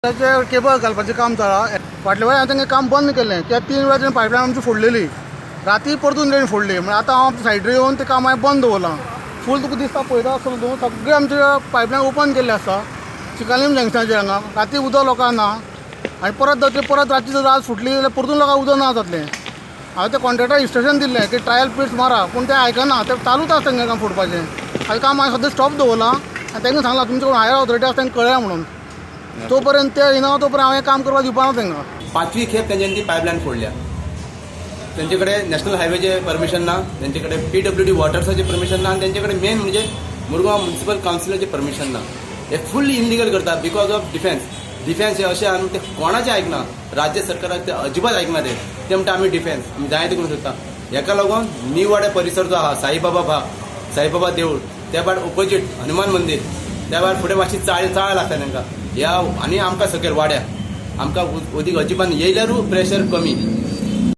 त्याचे केबल घालपाचें काम चला फाटल्या वेळार हांवें काम बंद केलें कित्याक 3 वेळा तेणें पायपलायन आमची फोडलेली राती परतून तेणें फोडली म्हणजे आतां हांव सायडीर येवन तें काम हांवें बंद दवरलां फूल तुका दिसता पळयता आसतलो तूं सगळें आमचे पायपलायन ओपन केल्लें आसा चिकालीम जंक्शनाचेर हांगा राती उदक लोकांक ना आनी परत रातची जर रात सुटली जाल्यार परतून लोकांक उदक ना जातलें हांवें तें कॉन्ट्रेक्टर इन्स्ट्रक्शन दिल्लें की ट्रायल पिट्स मारा पूण ते आयकना ते चालूच आसा तेंगे काम फोडपाचें हांवें काम हांवें सद्या स्टॉप दवरलां आनी तेंका सांगलां तुमचे कोण हायर ऑथॉरिटी आसा तेंका कळया म्हणून तोपर्यंत ते येना तोपर्यंत हांवें काम करपाक दिवपाना तेंका 5वी खेप तेंच्यांनी ती पायपलायन फोडल्या तेंचे कडेन नॅशनल हायवेचें परमिशन ना तेंचे कडेन PWD वॉटर्साचें परमिशन ना आनी तेंचे कडेन मेन म्हणजे मुरगांव म्युनिसिपल कावन्सिलाचें परमिशन ना हे फुल्ली इनलिगल करतात बिकॉज ऑफ डिफेन्स हे अशें आनी ते कोणाचें आयकना राज्य सरकाराक ते अजिबात आयकना ते म्हणटा आमी डिफेन्स जाय ते करूंक सोदता हेका लागून नीव वाड्या परिसर जो आहा साईबाबा देवूळ त्या भायर ऑपोजीट हनुमान मंदीर त्या भायर फुडें मातशी चाळ लागता तांकां ह्या आनी आमकां सकयल वाड्या आमकां उदीक अजिबात येयल्यारूय प्रेशर कमी